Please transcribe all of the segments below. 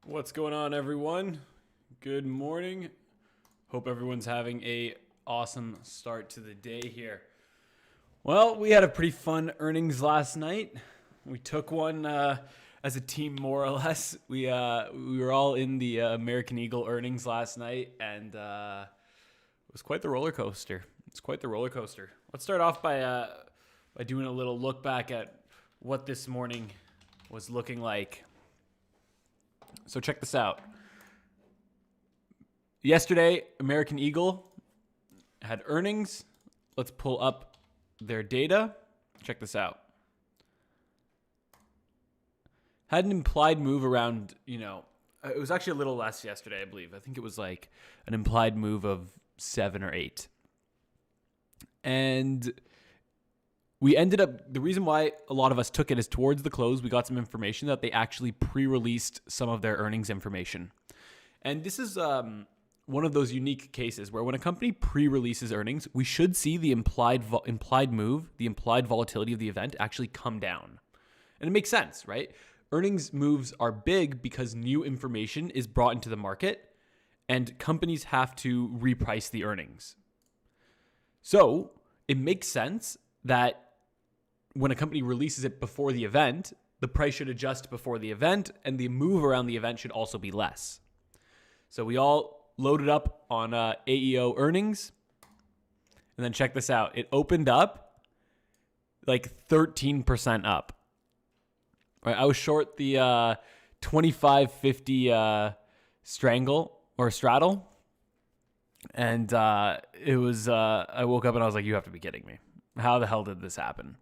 What's going on, everyone? Good morning. Hope everyone's having a awesome start to the day here. Well, we had a pretty fun earnings last night. We took one as a team, more or less. We were all in the American Eagle earnings last night, and it was quite the roller coaster. It's quite the roller coaster. Let's start off by doing a little look back at what this morning was looking like. So check this out. Yesterday, American Eagle had earnings. Let's pull up their data. Check this out. Had an implied move around, it was actually a little less yesterday, I believe. I think it was like an implied move of 7 or 8. And we ended up, the reason why a lot of us took it is towards the close, we got some information that they actually pre-released some of their earnings information. And this is one of those unique cases where when a company pre-releases earnings, we should see the implied move, the implied volatility of the event actually come down. And it makes sense, right? Earnings moves are big because new information is brought into the market and companies have to reprice the earnings. So it makes sense that when a company releases it before the event, the price should adjust before the event, and the move around the event should also be less. So we all loaded up on AEO earnings, and then check this out. It opened up like 13% up. Right, I was short the 25.50 strangle or straddle, and it was. I woke up and I was like, "You have to be kidding me! How the hell did this happen?"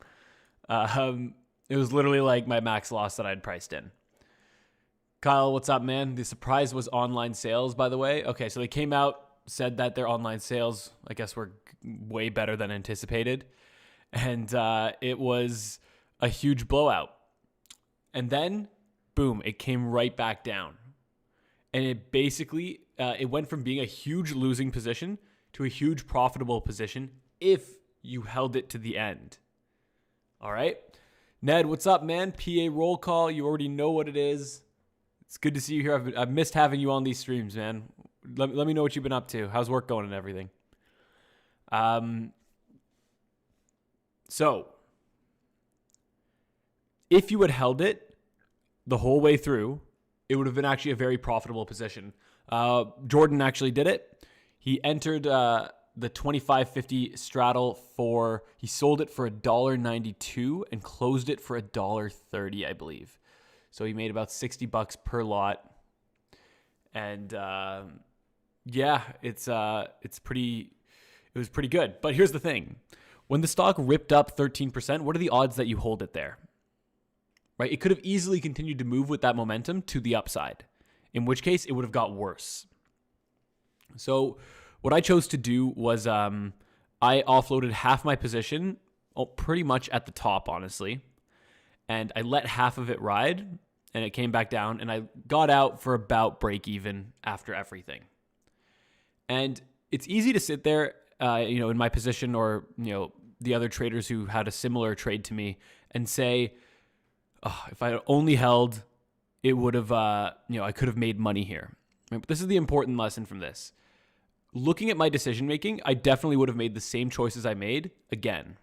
It was literally like my max loss that I'd priced in. Kyle, what's up, man? The surprise was online sales, by the way. Okay, so they came out, said that their online sales, I guess, were way better than anticipated. And it was a huge blowout. And then, boom, it came right back down. And it basically, it went from being a huge losing position to a huge profitable position if you held it to the end. All right. Ned, what's up, man? PA roll call. You already know what it is. It's good to see you here. I've missed having you on these streams, man. Let me know what you've been up to. How's work going and everything? So, if you had held it the whole way through, it would have been actually a very profitable position. Jordan actually did it. He entered the 25.50 straddle he sold it for $1.92 and closed it for $1.30, I believe. So he made about $60 per lot. And it was pretty good. But here's the thing. When the stock ripped up 13%, what are the odds that you hold it there? Right? It could have easily continued to move with that momentum to the upside, in which case it would have got worse. So what I chose to do was I offloaded half my position, pretty much at the top, honestly. And I let half of it ride, and it came back down, and I got out for about break even after everything. And it's easy to sit there, in my position or, the other traders who had a similar trade to me and say, oh, if I had only held, it would have, I could have made money here. But this is the important lesson from this. Looking at my decision making, I definitely would have made the same choices I made again.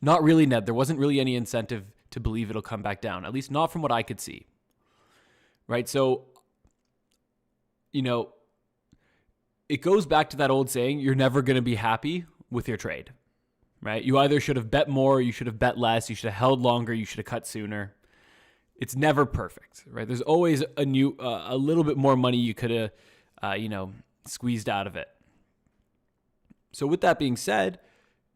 Not really, Ned. There wasn't really any incentive to believe it'll come back down, at least not from what I could see. Right? So, it goes back to that old saying, you're never going to be happy with your trade. Right? You either should have bet more, you should have bet less, you should have held longer, you should have cut sooner. It's never perfect, right? There's always a little bit more money you could have, squeezed out of it. So with that being said,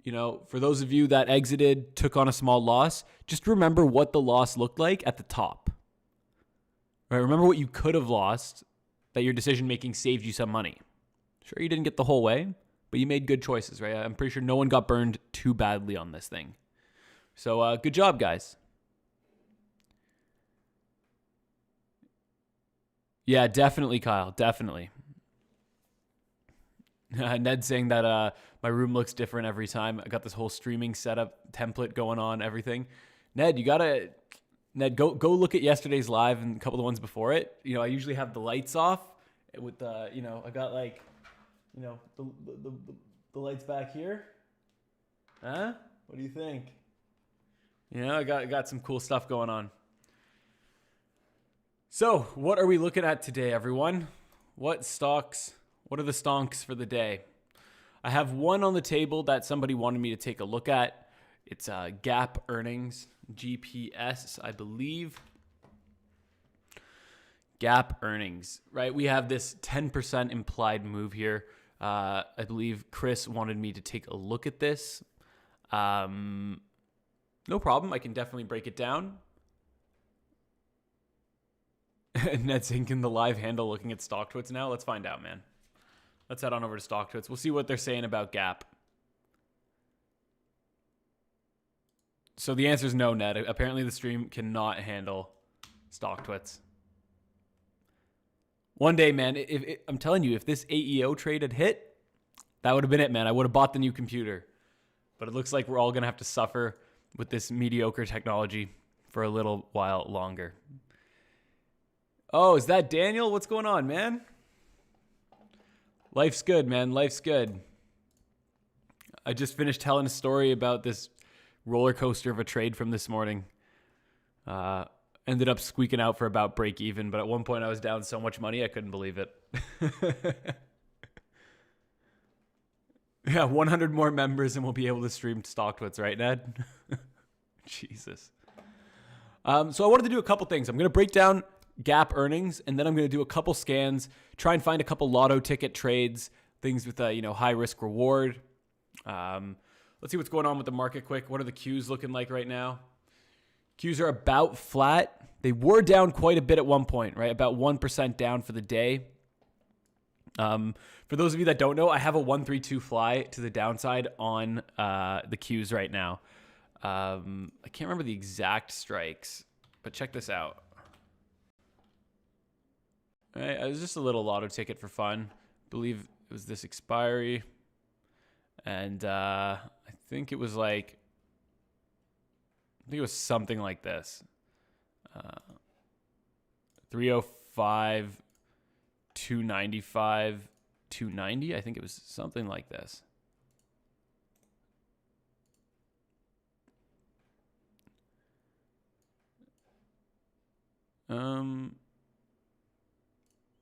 for those of you that exited, took on a small loss, just remember what the loss looked like at the top. Right? Remember what you could have lost, that your decision making saved you some money. Sure, you didn't get the whole way, but you made good choices, right? I'm pretty sure no one got burned too badly on this thing. So good job, guys. Yeah, definitely, Kyle. Definitely. Ned saying that my room looks different every time. I got this whole streaming setup template going on, everything. Ned, you gotta Ned, go look at yesterday's live and a couple of the ones before it. You know, I usually have the lights off with the, you know, I got like, you know, the lights back here. Huh? What do you think? You know, I got some cool stuff going on. So, what are we looking at today, everyone? What are the stonks for the day? I have one on the table that somebody wanted me to take a look at. It's Gap Earnings, GPS, I believe. Gap Earnings, right? We have this 10% implied move here. I believe Chris wanted me to take a look at this. No problem. I can definitely break it down. Ned's in the live handle looking at StockTwits now. Let's find out, man. Let's head on over to StockTwits. We'll see what they're saying about Gap. So the answer is no, Ned. Apparently the stream cannot handle StockTwits. One day, man, I'm telling you, if this AEO trade had hit, that would have been it, man. I would have bought the new computer. But it looks like we're all going to have to suffer with this mediocre technology for a little while longer. Oh, is that Daniel? What's going on, man? Life's good, man. Life's good. I just finished telling a story about this roller coaster of a trade from this morning. Ended up squeaking out for about break even, but at one point I was down so much money I couldn't believe it. Yeah, 100 more members and we'll be able to stream StockTwits, right, Ned? Jesus. So I wanted to do a couple things. I'm going to break down Gap earnings, and then I'm going to do a couple scans, try and find a couple lotto ticket trades, things with high risk reward. Let's see what's going on with the market quick. What are the Qs looking like right now? Qs are about flat. They were down quite a bit at one point, right? About 1% down for the day. For those of you that don't know, I have a 132 fly to the downside on the Qs right now. I can't remember the exact strikes, but check this out. All right, it was just a little lotto ticket for fun. I believe it was this expiry. And I think it was something like this. 305, 295, 290. I think it was something like this.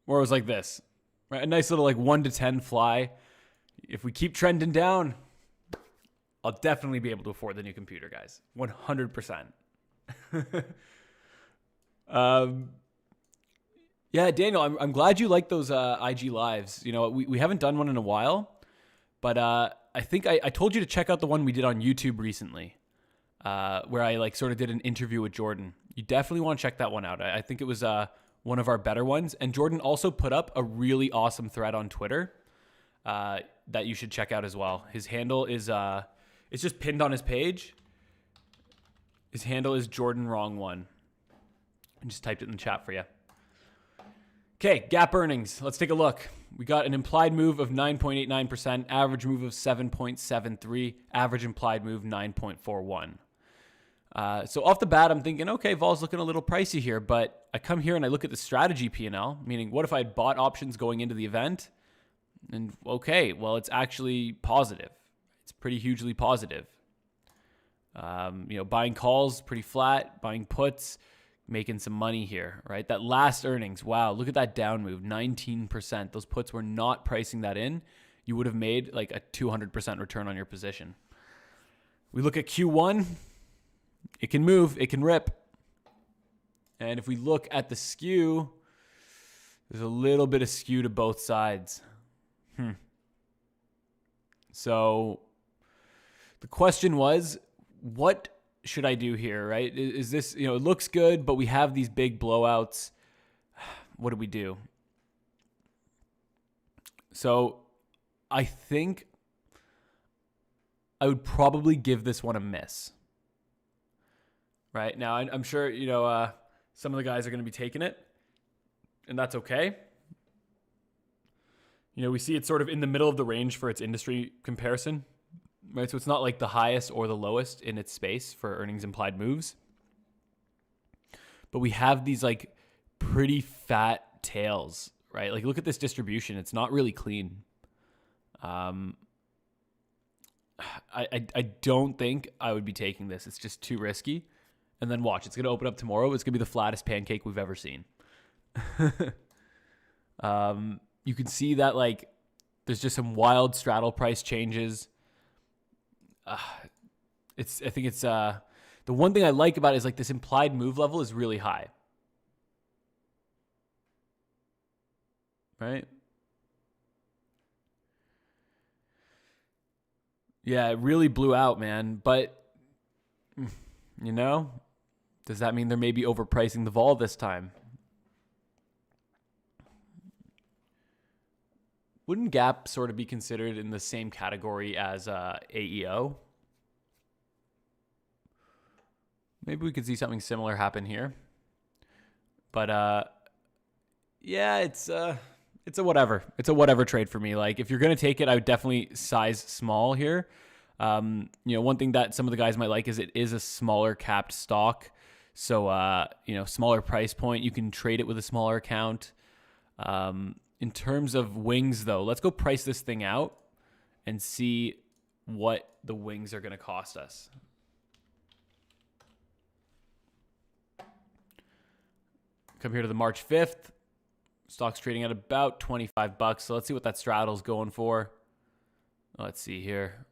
Or it was like this, right? A nice little 1 to 10 fly. If we keep trending down, I'll definitely be able to afford the new computer, guys. 100%. Yeah, Daniel, I'm glad you like those IG lives. You know, we haven't done one in a while, but I think I told you to check out the one we did on YouTube recently, where I sort of did an interview with Jordan. You definitely want to check that one out. I think it was one of our better ones. And Jordan also put up a really awesome thread on Twitter that you should check out as well. His handle is it's just pinned on his page. His handle is Jordan Wrong One. I just typed it in the chat for you. Okay, Gap earnings. Let's take a look. We got an implied move of 9.89%, average move of 7.73, average implied move 9.41. So off the bat, I'm thinking, okay, Vol's looking a little pricey here, but I come here and I look at the strategy P&L, meaning what if I had bought options going into the event? And okay, well, it's actually positive. It's pretty hugely positive. Buying calls, pretty flat. Buying puts, making some money here, right? That last earnings, wow, look at that down move, 19%. Those puts were not pricing that in. You would have made like a 200% return on your position. We look at Q1. It can move, it can rip. And if we look at the skew, there's a little bit of skew to both sides. So the question was, what should I do here, right? Is this, it looks good, but we have these big blowouts. What do we do? So I think I would probably give this one a miss. Right now, I'm sure, some of the guys are going to be taking it, and that's okay. We see it sort of in the middle of the range for its industry comparison, right? So it's not like the highest or the lowest in its space for earnings implied moves. but we have these like pretty fat tails, right? Like look at this distribution. It's not really clean. I don't think I would be taking this. It's just too risky. And then watch, it's going to open up tomorrow. It's going to be the flattest pancake we've ever seen. You can see that like there's just some wild straddle price changes. I think it's the one thing I like about it is like this implied move level is really high. Right? Yeah, it really blew out, man. But, you know, does that mean they're maybe overpricing the vol this time? Wouldn't Gap sort of be considered in the same category as AEO? Maybe we could see something similar happen here. But, yeah, it's a whatever. It's a whatever trade for me. Like if you're going to take it, I would definitely size small here. One thing that some of the guys might like is it is a smaller capped stock. So, smaller price point, you can trade it with a smaller account. In terms of wings though, let's go price this thing out and see what the wings are going to cost us. Come here to the March 5th. Stock's trading at about $25. So let's see what that straddle's going for. Let's see here.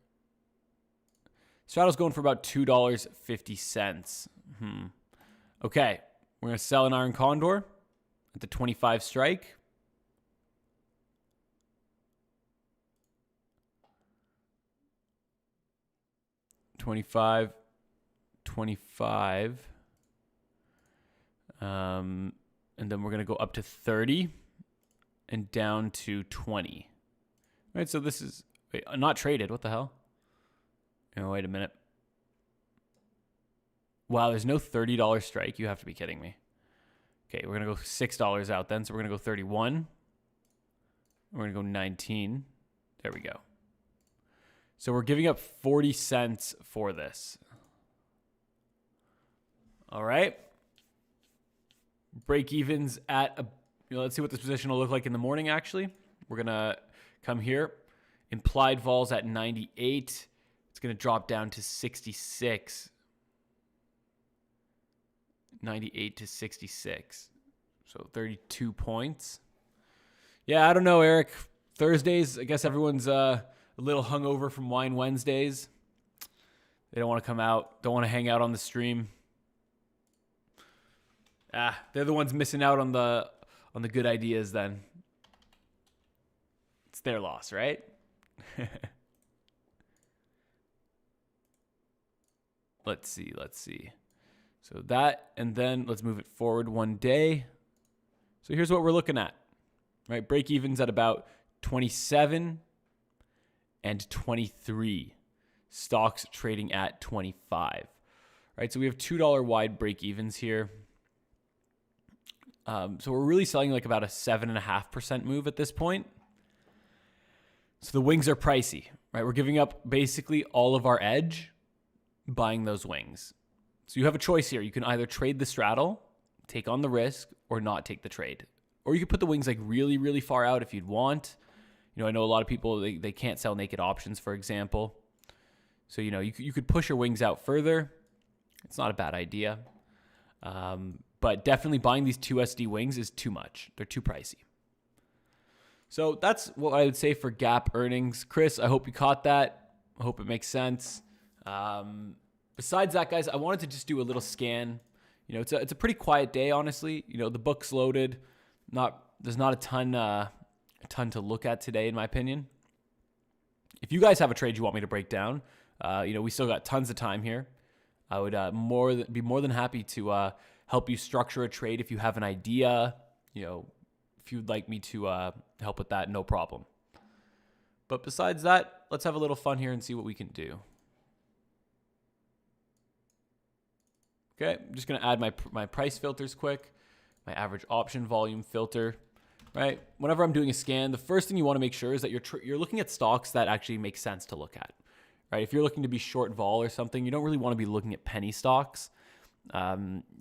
Straddle's going for about $2.50. Okay. We're going to sell an Iron Condor at the 25 strike. $25. And then we're going to go up to 30 and down to 20. All right, so this is not traded. What the hell? Oh, wait a minute. Wow, there's no $30 strike. You have to be kidding me. Okay, we're going to go $6 out then. So we're going to go 31. We're going to go 19. There we go. So we're giving up 40 cents for this. All right. Break evens at let's see what this position will look like in the morning. Actually, we're gonna come here. Implied vols at 98. It's gonna drop down to 66. 98 to 66. So 32 points. Yeah, I don't know, Eric. Thursdays, I guess everyone's a little hungover from Wine Wednesdays. They don't want to come out. Don't want to hang out on the stream. They're the ones missing out on the good ideas then. It's their loss, right? Let's see. So that, and then let's move it forward one day. So here's what we're looking at, right? Break evens at about 27 and 23. Stocks trading at 25. Right? So we have $2 wide break evens here. So we're really selling like about a 7.5% move at this point. So the wings are pricey, right? We're giving up basically all of our edge buying those wings. So you have a choice here. You can either trade the straddle, take on the risk, or not take the trade. Or you could put the wings like really, really far out if you'd want. I know a lot of people, they can't sell naked options, for example. So, you could push your wings out further. It's not a bad idea. But definitely buying these 2SD wings is too much. They're too pricey. So that's what I would say for Gap earnings. Chris, I hope you caught that. I hope it makes sense. Besides that, guys, I wanted to just do a little scan. It's a pretty quiet day, honestly. The book's loaded. There's not a ton to look at today, in my opinion. If you guys have a trade you want me to break down, we still got tons of time here. I would be more than happy to help you structure a trade if you have an idea. If you'd like me to help with that, no problem. But besides that, let's have a little fun here and see what we can do. Okay, I'm just going to add my price filters quick, my average option volume filter, right? Whenever I'm doing a scan, the first thing you want to make sure is that you're looking at stocks that actually make sense to look at, right? If you're looking to be short vol or something, you don't really want to be looking at penny stocks.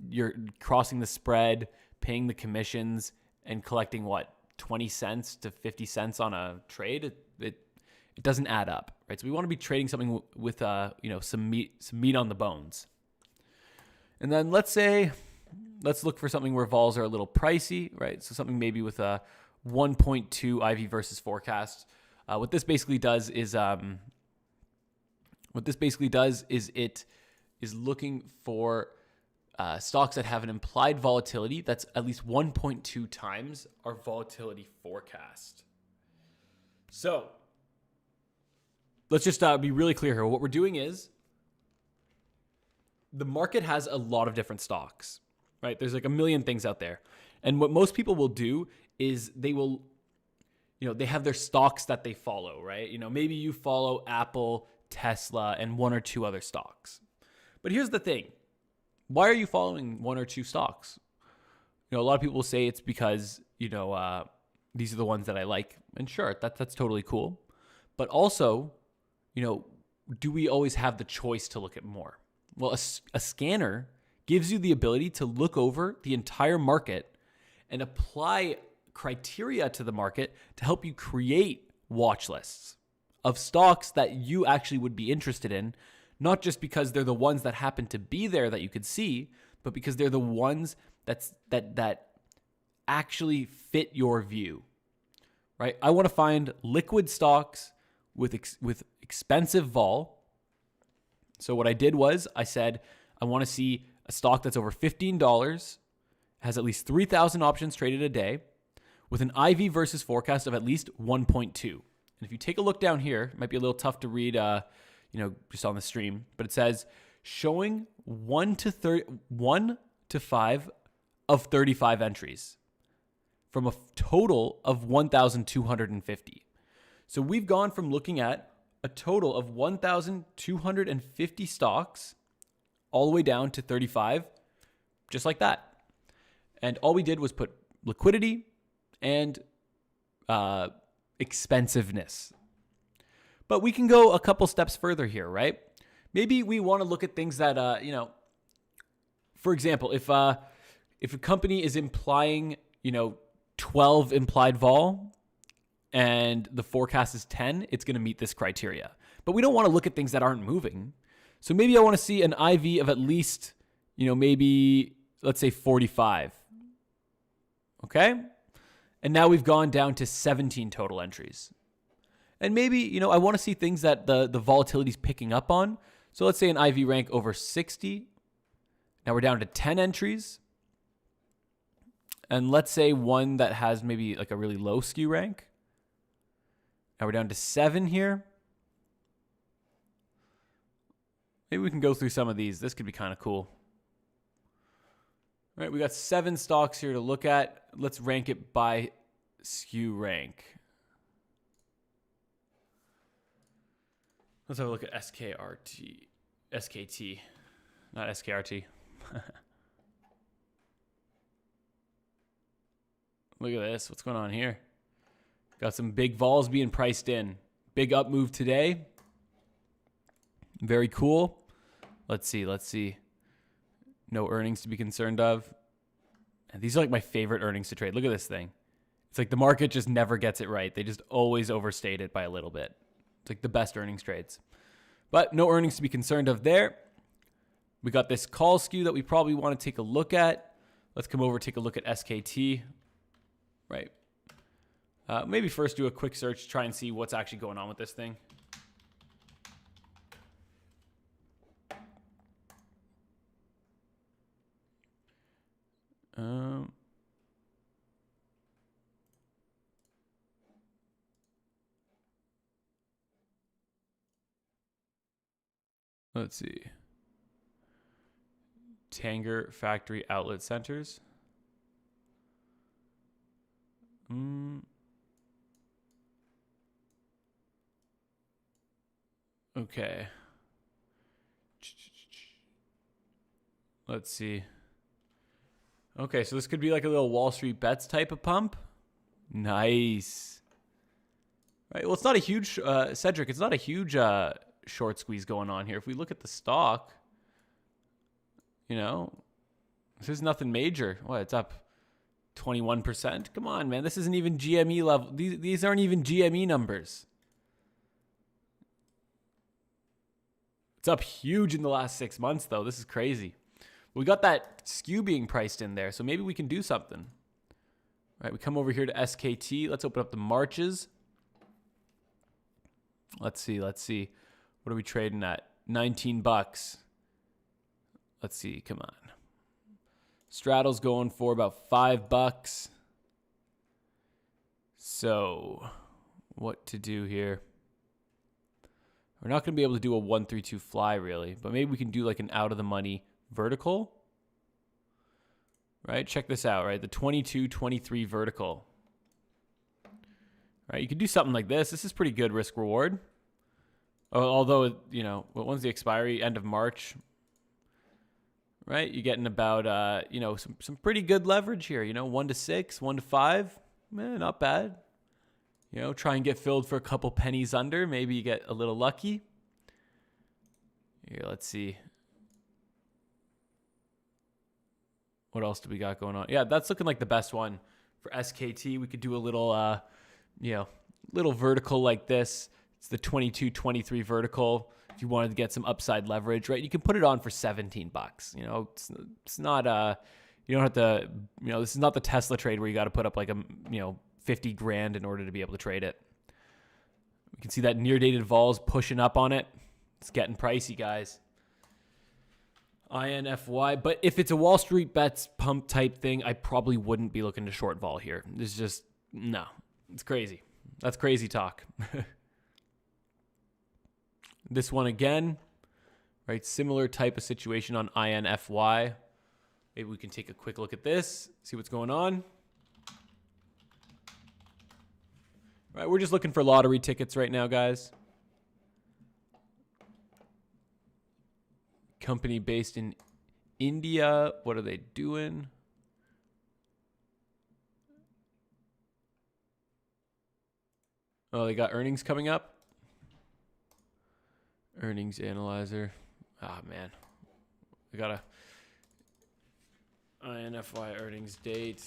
You're crossing the spread, paying the commissions, and collecting what, 20 cents to 50 cents on a trade. It doesn't add up, right? So we want to be trading something with some meat on the bones. And then let's look for something where vols are a little pricey, right? So something maybe with a 1.2 IV versus forecast. What this basically does is it is looking for stocks that have an implied volatility that's at least 1.2 times our volatility forecast. So let's just be really clear here. What we're doing is the market has a lot of different stocks, right? There's like a million things out there. And what most people will do is they will, they have their stocks that they follow, right? Maybe you follow Apple, Tesla, and one or two other stocks. But here's the thing. Why are you following one or two stocks? A lot of people will say it's because, these are the ones that I like. And sure, that's totally cool. But also, do we always have the choice to look at more? Well, a scanner gives you the ability to look over the entire market and apply criteria to the market to help you create watch lists of stocks that you actually would be interested in, not just because they're the ones that happen to be there that you could see, but because they're the ones that actually fit your view, right? I want to find liquid stocks with expensive vol. So what I did was I said, I want to see a stock that's over $15, has at least 3,000 options traded a day, with an IV versus forecast of at least 1.2. And if you take a look down here, it might be a little tough to read, just on the stream, but it says showing 1 to 5 of 35 entries from a total of 1,250. So we've gone from looking at a total of 1,250 stocks all the way down to 35, just like that. And all we did was put liquidity and expensiveness. But we can go a couple steps further here, right? Maybe we want to look at things that, for example, if a company is implying, 12 implied vol, and the forecast is 10, it's going to meet this criteria. But we don't want to look at things that aren't moving. So maybe I want to see an IV of at least, maybe, let's say 45. Okay? And now we've gone down to 17 total entries. And maybe, I want to see things that the volatility is picking up on. So let's say an IV rank over 60. Now we're down to 10 entries. And let's say one that has maybe like a really low skew rank. Now we're down to 7 here. Maybe we can go through some of these. This could be kind of cool. All right, we got 7 stocks here to look at. Let's rank it by skew rank. Let's have a look at SKT, not SKRT. Look at this. What's going on here? Got some big vols being priced in. Big up move today. Very cool. Let's see. No earnings to be concerned of. And these are like my favorite earnings to trade. Look at this thing. It's like the market just never gets it right. They just always overstate it by a little bit. It's like the best earnings trades. But no earnings to be concerned of there. We got this call skew that we probably want to take a look at. Let's come over, take a look at SKT. Right. Maybe first do a quick search, try and see what's actually going on with this thing. Let's see. Tanger Factory Outlet Centers. Okay. Let's see. Okay, so this could be like a little Wall Street Bets type of pump. Nice. Right. Well, it's not a huge, Cedric, it's not a huge short squeeze going on here. If we look at the stock, You know, this is nothing major. What, it's up 21%? Come on, man. This isn't even GME level. These aren't even GME numbers. It's up huge in the last 6 months, though. This is crazy. We got that skew being priced in there, so maybe we can do something. All right, we come over here to SKT. Let's open up the Marches. Let's see. What are we trading at? 19 bucks. Let's see. Come on. Straddle's going for about $5. So, what to do here? We're not going to be able to do a 1-3-2 fly, really. But maybe we can do like an out-of-the-money vertical. Right? Check this out, right? The 22-23 vertical. Right? You could do something like this. This is pretty good risk-reward. Although, you know, when's the expiry? End of March. Right? You're getting about, you know, some pretty good leverage here. You know, 1-6, 1-5. Not bad. You know, try and get filled for a couple pennies under. Maybe you get a little lucky. Here, let's see. What else do we got going on? Yeah, that's looking like the best one for SKT. We could do a little, you know, little vertical like this. It's the 22-23 vertical. If you wanted to get some upside leverage, right? You can put it on for $17. You know, it's not, you don't have to, you know, this is not the Tesla trade where you got to put up like you know, 50 grand in order to be able to trade it. We can see that near dated vols pushing up on it. It's getting pricey, guys. INFY, but if it's a Wall Street bets pump type thing, I probably wouldn't be looking to short vol here. It's just, no, it's crazy. That's crazy talk. This one again, right? Similar type of situation on INFY. Maybe we can take a quick look at this, see what's going on. Right, we're just looking for lottery tickets right now, guys. Company based in India. What are they doing? Oh, they got earnings coming up. Earnings analyzer. Ah, man. We got a INFY earnings date.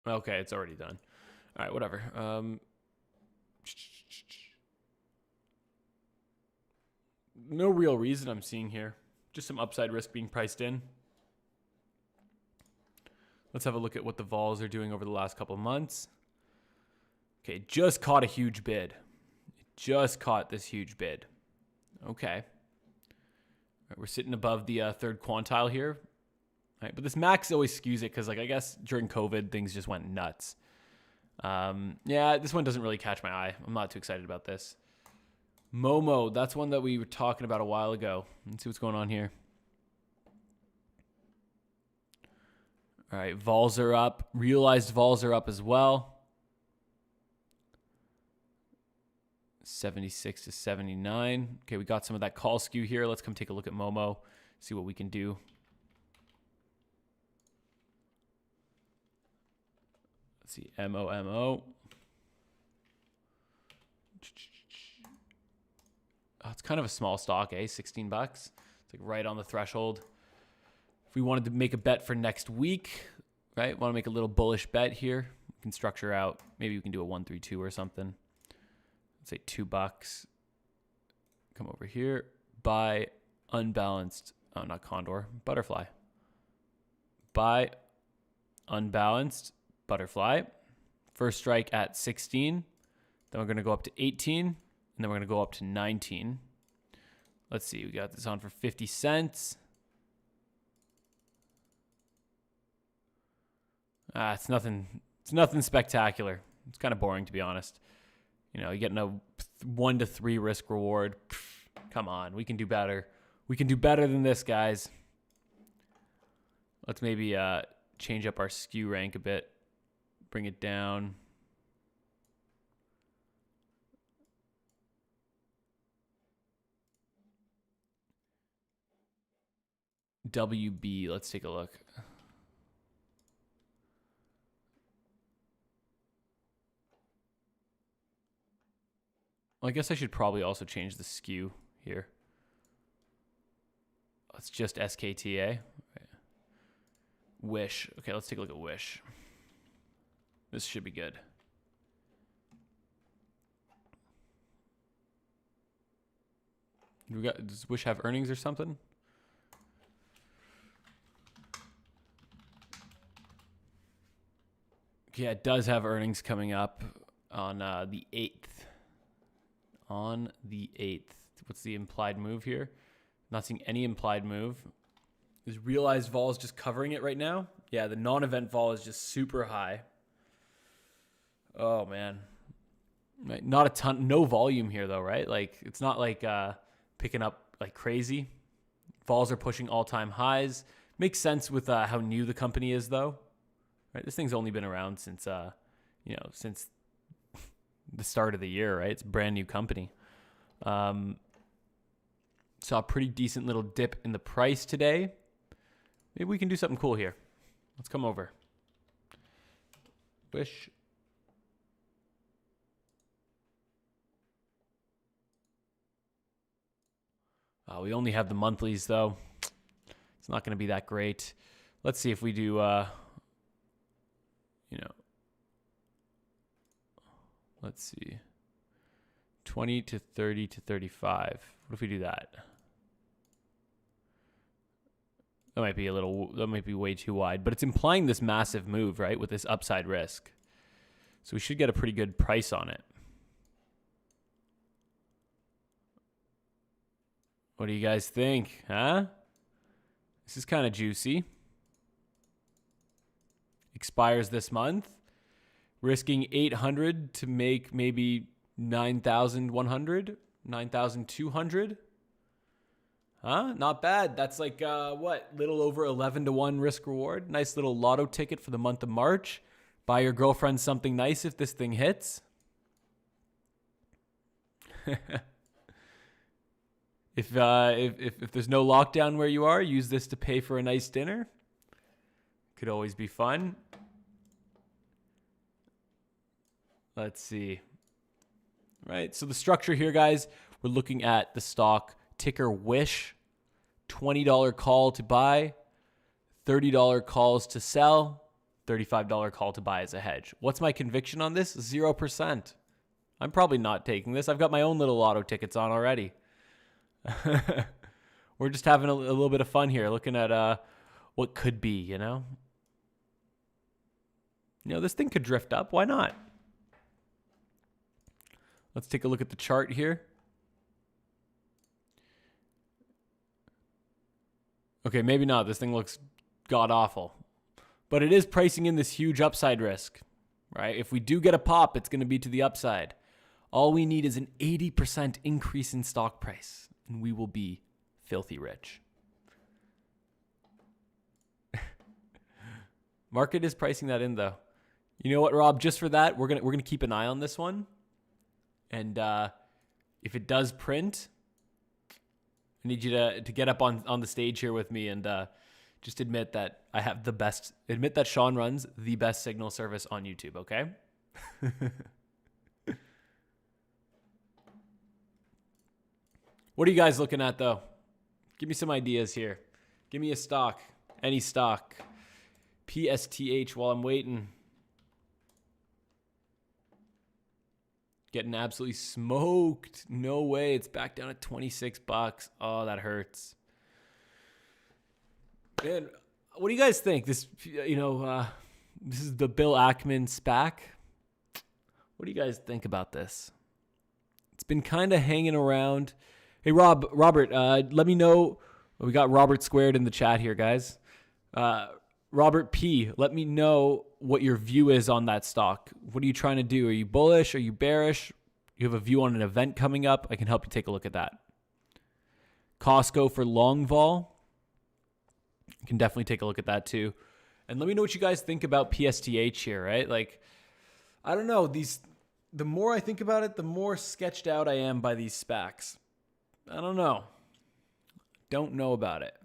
Okay, it's already done. All right, whatever. No real reason I'm seeing here. Just some upside risk being priced in. Let's have a look at what the vols are doing over the last couple of months. Okay, just caught a huge bid. Just caught this huge bid. Okay. All right, we're sitting above the third quantile here. Right, but this max always skews it because, like, I guess during COVID, things just went nuts. Yeah, this one doesn't really catch my eye. I'm not too excited about this. Momo, that's one that we were talking about a while ago. Let's see what's going on here. All right, vols are up. Realized vols are up as well. 76 to 79. Okay, we got some of that call skew here. Let's come take a look at Momo, see what we can do. Let's see, MOMO. Oh, it's kind of a small stock, eh? 16 bucks. It's like right on the threshold. If we wanted to make a bet for next week, right? Want to make a little bullish bet here. We can structure out. Maybe we can do a 1-3-2 or something. Let's say $2. Come over here. Buy unbalanced. Oh, not Condor. Butterfly. Buy unbalanced butterfly. First strike at 16. Then we're going to go up to 18. And then we're going to go up to 19. Let's see. We got this on for 50 cents. It's nothing spectacular. It's kind of boring, to be honest. You know, you're getting a 1 to 3 risk reward. Come on, we can do better. We can do better than this, guys. Let's maybe change up our skew rank a bit. Bring it down. WB, let's take a look. Well, I guess I should probably also change the skew here. It's just SKTA. Right. Wish. Okay, let's take a look at Wish. This should be good. Does Wish have earnings or something? Yeah, it does have earnings coming up on the 8th. On the 8th. What's the implied move here? Not seeing any implied move. Is realized vol is just covering it right now? Yeah, the non-event vol is just super high. Oh, man. Right, not a ton, no volume here though, right? Like, it's not like picking up like crazy. Vols are pushing all-time highs. Makes sense with how new the company is though. Right, this thing's only been around since, since the start of the year, right? It's a brand new company. Saw a pretty decent little dip in the price today. Maybe we can do something cool here. Let's come over. Wish. We only have the monthlies though. It's not going to be that great. Let's see if we do, let's see. 20 to 30 to 35. What if we do that? That might be way too wide, but it's implying this massive move, right? With this upside risk. So we should get a pretty good price on it. What do you guys think? Huh? This is kind of juicy. Expires this month. Risking 800 to make maybe 9,100, 9,200. Huh? Not bad. That's like, little over 11 to 1 risk reward. Nice little lotto ticket for the month of March. Buy your girlfriend something nice if this thing hits. If there's no lockdown where you are, use this to pay for a nice dinner. Could always be fun. Let's see. Right, so the structure here, guys, we're looking at the stock ticker Wish. $20 call to buy, $30 calls to sell, $35 call to buy as a hedge. What's my conviction on this? 0%. I'm probably not taking this. I've got my own little lotto tickets on already. We're just having a little bit of fun here, looking at what could be, you know? This thing could drift up. Why not? Let's take a look at the chart here. Okay, maybe not. This thing looks god-awful. But it is pricing in this huge upside risk, right? If we do get a pop, it's going to be to the upside. All we need is an 80% increase in stock price, and we will be filthy rich. Market is pricing that in, though. You know what, Rob? Just for that, we're gonna keep an eye on this one. And if it does print, I need you to get up on the stage here with me and just admit that I have the best. Admit that Sean runs the best signal service on YouTube. Okay. What are you guys looking at, though? Give me some ideas here. Give me a stock. Any stock. PSTH while I'm waiting. Getting absolutely smoked. No way. It's back down at $26. Oh, that hurts. Man, what do you guys think? This is the Bill Ackman SPAC. What do you guys think about this? It's been kind of hanging around. Hey, Robert, let me know. We got Robert squared in the chat here, guys. Robert P, let me know what your view is on that stock. What are you trying to do? Are you bullish? Are you bearish? You have a view on an event coming up? I can help you take a look at that. Costco for long vol. You can definitely take a look at that too. And let me know what you guys think about PSTH here, right? Like, I don't know. The more I think about it, the more sketched out I am by these SPACs. I don't know. Don't know about it.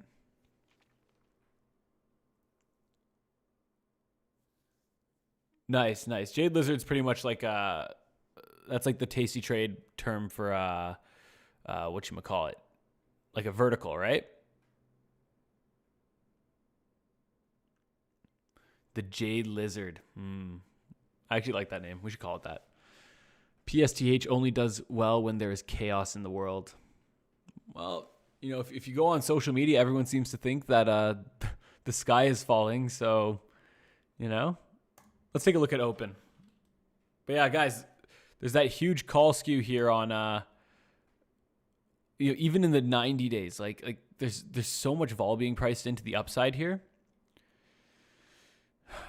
Nice. Jade Lizard's pretty much like That's like the Tasty Trade term for whatchamacallit, like a vertical, right? The Jade Lizard. I actually like that name. We should call it that. PSTH only does well when there is chaos in the world. Well, you know, if you go on social media, everyone seems to think that the sky is falling. So, you know, let's take a look at open. But yeah, guys, there's that huge call skew here on, you know, even in the 90 days. Like there's so much vol being priced into the upside here.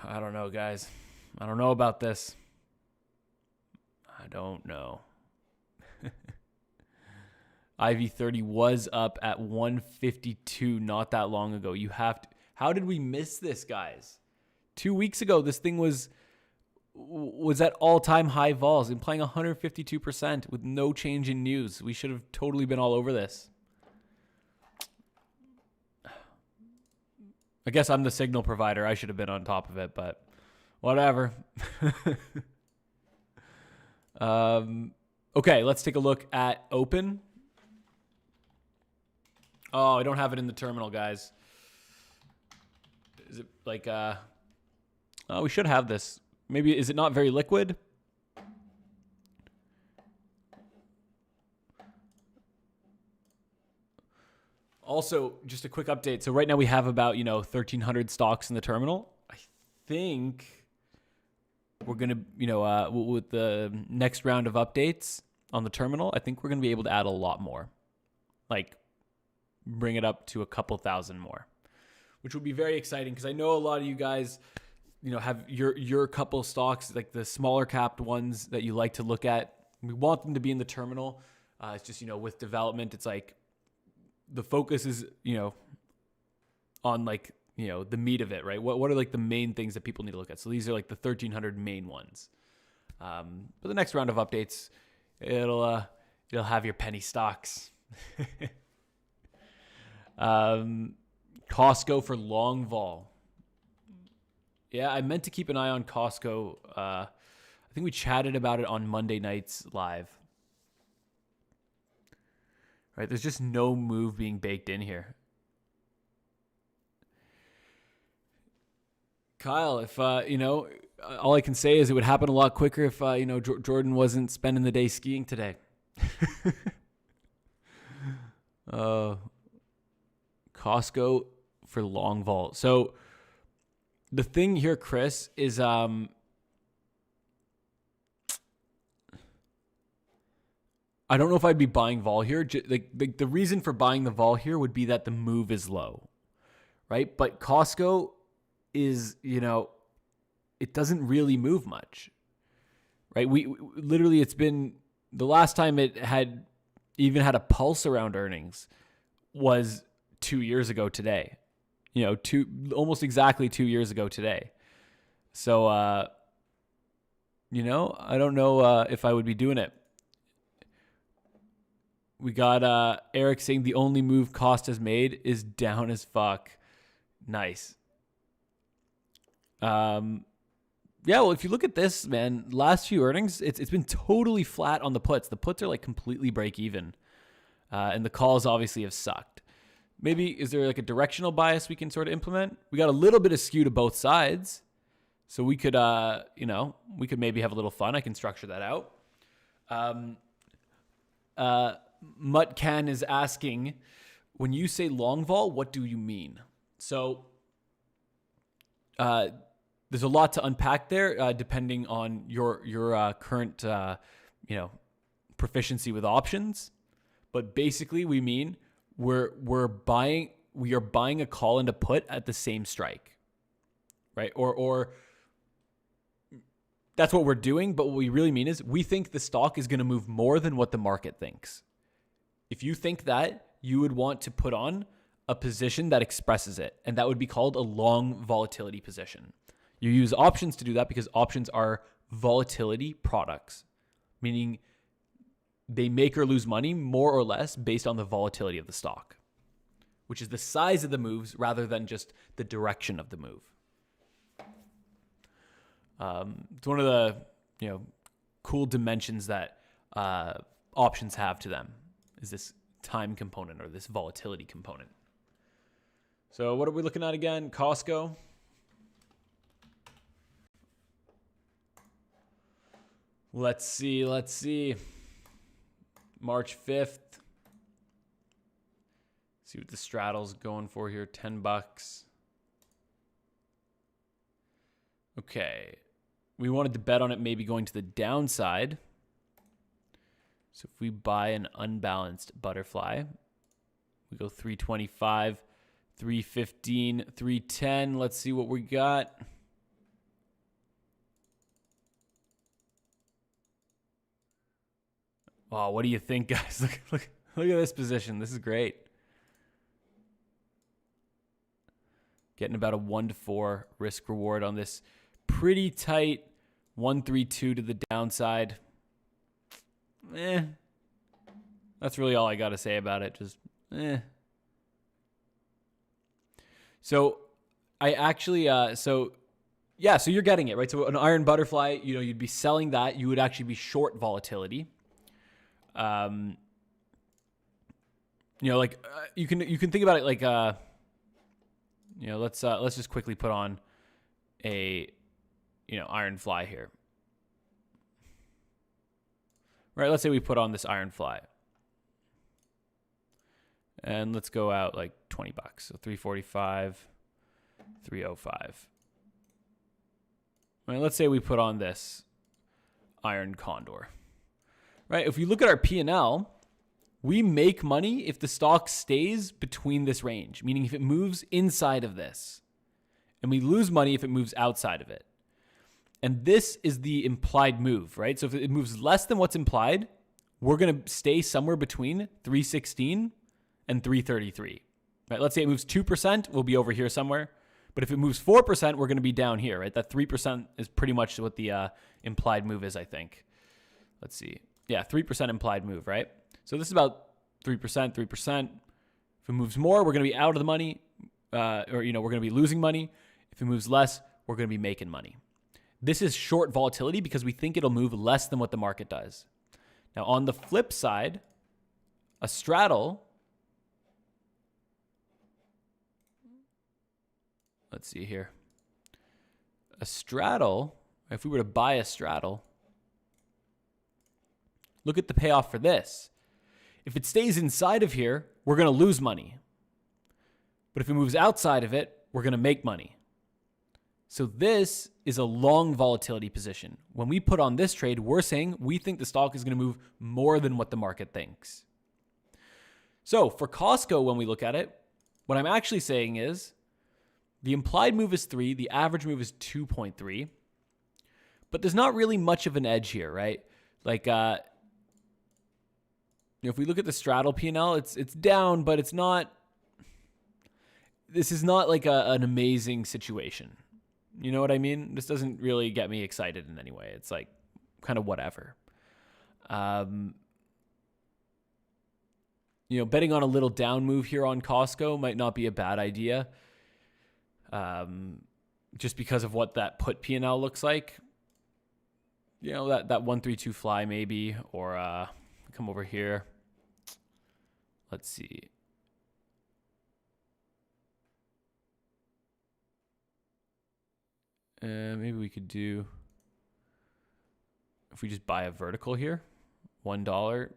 I don't know, guys. I don't know about this. I don't know. IV30 was up at 152 not that long ago. How did we miss this, guys? 2 weeks ago, this thing was at all-time high vols, implying 152% with no change in news. We should have totally been all over this. I guess I'm the signal provider. I should have been on top of it, but whatever. Okay, let's take a look at open. Oh, I don't have it in the terminal, guys. Is it like, oh, we should have this. Maybe, is it not very liquid? Also, just a quick update. So right now we have about, 1,300 stocks in the terminal. I think we're going to, with the next round of updates on the terminal, I think we're going to be able to add a lot more. Like, bring it up to a couple thousand more, which will be very exciting because I know a lot of you guys, have your couple stocks, like the smaller capped ones that you like to look at. We want them to be in the terminal. It's just, with development, it's like the focus is, on like, the meat of it, right? What are like the main things that people need to look at? So these are like the 1,300 main ones. But the next round of updates, it'll have your penny stocks. Costco for long vol. Yeah, I meant to keep an eye on Costco. I think we chatted about it on Monday nights live. Right, there's just no move being baked in here. Kyle, if all I can say is it would happen a lot quicker if Jordan wasn't spending the day skiing today. Costco for long vol. So the thing here, Chris, is I don't know if I'd be buying vol here. The reason for buying the vol here would be that the move is low, right? But Costco is, it doesn't really move much, right? We literally, it's been the last time it had even had a pulse around earnings was 2 years ago today, almost exactly 2 years ago today. So, I don't know if I would be doing it. We got Eric saying the only move Cost has made is down as fuck. Nice. Yeah, well, if you look at this, man, last few earnings, it's been totally flat on the puts. The puts are like completely break even. And the calls obviously have sucked. Maybe, is there like a directional bias we can sort of implement? We got a little bit of skew to both sides. So we could, we could maybe have a little fun. I can structure that out. Mutcan is asking, when you say long vol, what do you mean? So there's a lot to unpack there, depending on your current proficiency with options. But basically, we mean we are buying a call and a put at the same strike, right? Or that's what we're doing. But what we really mean is we think the stock is going to move more than what the market thinks. If you think that, you would want to put on a position that expresses it, and that would be called a long volatility position. You use options to do that because options are volatility products, meaning they make or lose money more or less based on the volatility of the stock, which is the size of the moves rather than just the direction of the move. It's one of the cool dimensions that options have to them, is this time component or this volatility component. So what are we looking at again? Costco. Let's see. March 5th. See what the straddle's going for here. $10. Okay. We wanted to bet on it maybe going to the downside. So if we buy an unbalanced butterfly, we go 325, 315, 310. Let's see what we got. Wow, what do you think, guys? Look at this position. This is great. Getting about a 1-to-4 risk reward on this pretty tight 132 to the downside. That's really all I got to say about it. Just So I actually so you're getting it, right? So an iron butterfly, you'd be selling that. You would actually be short volatility. You can think about it like let's just quickly put on a iron fly here. Right, let's say we put on this iron fly. And let's go out like $20. So 345, 305. Right, let's say we put on this iron condor. Right, if we look at our P&L, we make money if the stock stays between this range, meaning if it moves inside of this. And we lose money if it moves outside of it. And this is the implied move, right? So if it moves less than what's implied, we're going to stay somewhere between 316 and 333. Right? Let's say it moves 2%, we'll be over here somewhere. But if it moves 4%, we're going to be down here, right? That 3% is pretty much what the implied move is, I think. Let's see. Yeah, 3% implied move, right? So this is about 3%, 3%. If it moves more, we're going to be out of the money, we're going to be losing money. If it moves less, we're going to be making money. This is short volatility because we think it'll move less than what the market does. Now, on the flip side, a straddle, let's see here. A straddle, if we were to buy a straddle, look at the payoff for this. If it stays inside of here, we're going to lose money. But if it moves outside of it, we're going to make money. So this is a long volatility position. When we put on this trade, we're saying we think the stock is going to move more than what the market thinks. So for Costco, when we look at it, what I'm actually saying is the implied move is 3, the average move is 2.3. But there's not really much of an edge here, right? Like, if we look at the straddle P&L, it's down, but it's not. This is not like an amazing situation. You know what I mean? This doesn't really get me excited in any way. It's like kind of whatever. Betting on a little down move here on Costco might not be a bad idea. Just because of what that put P&L looks like. That 132 fly maybe, or come over here. Let's see. Maybe we could do, if we just buy a vertical here, $1.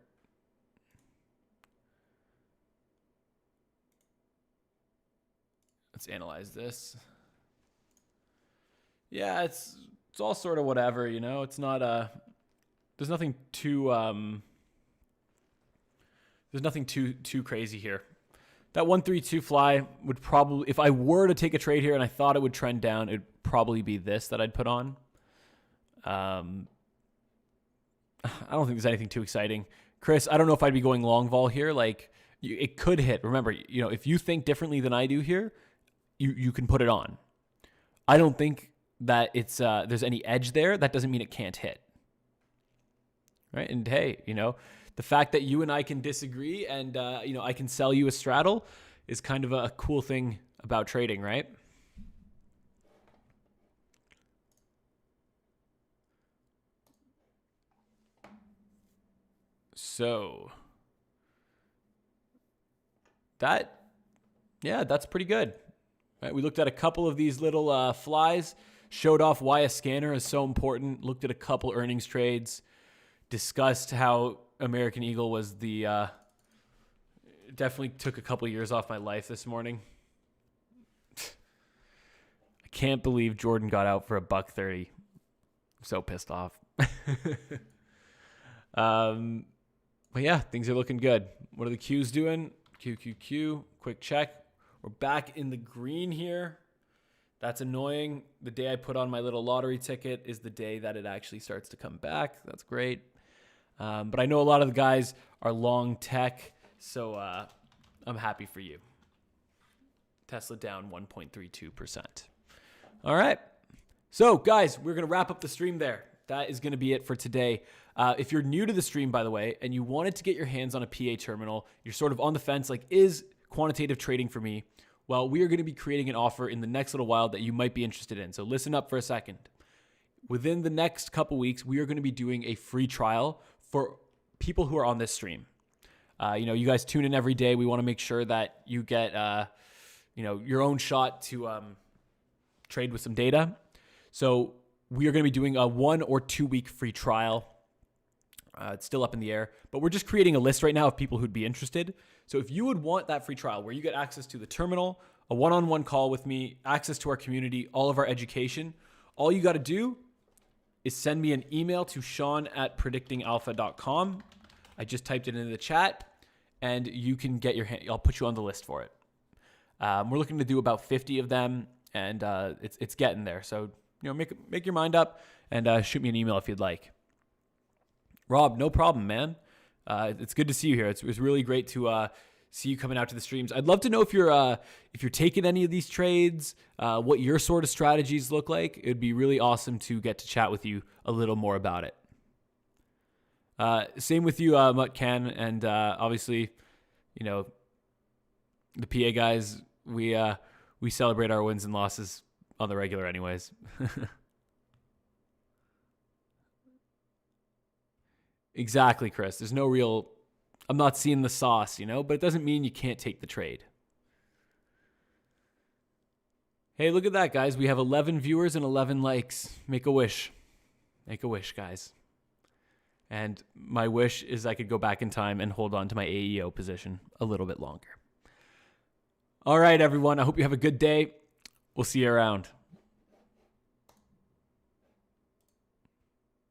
Let's analyze this. Yeah, it's all sort of whatever, It's not there's nothing too crazy here. That 132 fly would probably, if I were to take a trade here and I thought it would trend down, it'd probably be this that I'd put on. I don't think there's anything too exciting. Chris, I don't know if I'd be going long vol here. Like, it could hit. Remember, if you think differently than I do here, you can put it on. I don't think that it's there's any edge there. That doesn't mean it can't hit. Right? And hey, the fact that you and I can disagree and, I can sell you a straddle is kind of a cool thing about trading, right? So that's pretty good. Right, we looked at a couple of these little flies, showed off why a scanner is so important, looked at a couple earnings trades, discussed how American Eagle was definitely took a couple years off my life this morning. I can't believe Jordan got out for $1.30. I'm so pissed off. But yeah, things are looking good. What are the Qs doing? QQQ, quick check. We're back in the green here. That's annoying. The day I put on my little lottery ticket is the day that it actually starts to come back. That's great. But I know a lot of the guys are long tech, so I'm happy for you. Tesla down 1.32%. All right. So, guys, we're going to wrap up the stream there. That is going to be it for today. If you're new to the stream, by the way, and you wanted to get your hands on a PA terminal, you're sort of on the fence, like, is quantitative trading for me? Well, we are going to be creating an offer in the next little while that you might be interested in. So listen up for a second. Within the next couple weeks, we are going to be doing a free trial for people who are on this stream. You guys tune in every day. We want to make sure that you get, your own shot to trade with some data. So we are going to be doing a 1 or 2 week free trial. It's still up in the air, but we're just creating a list right now of people who'd be interested. So if you would want that free trial where you get access to the terminal, a one-on-one call with me, access to our community, all of our education, all you got to do is send me an email to sean@predictingalpha.com. I just typed it into the chat, and you can get I'll put you on the list for it. We're looking to do about 50 of them, and it's getting there. So make your mind up and shoot me an email if you'd like. Rob, no problem, man. It's good to see you here. It's really great to see you coming out to the streams. I'd love to know if you're taking any of these trades, what your sort of strategies look like. It'd be really awesome to get to chat with you a little more about it. Same with you, Mutt Ken, and obviously, the PA guys. We celebrate our wins and losses on the regular, anyways. Exactly, Chris. There's no real, I'm not seeing the sauce, but it doesn't mean you can't take the trade. Hey, look at that, guys. We have 11 viewers and 11 likes. Make a wish. Make a wish, guys. And my wish is I could go back in time and hold on to my AEO position a little bit longer. All right, everyone. I hope you have a good day. We'll see you around.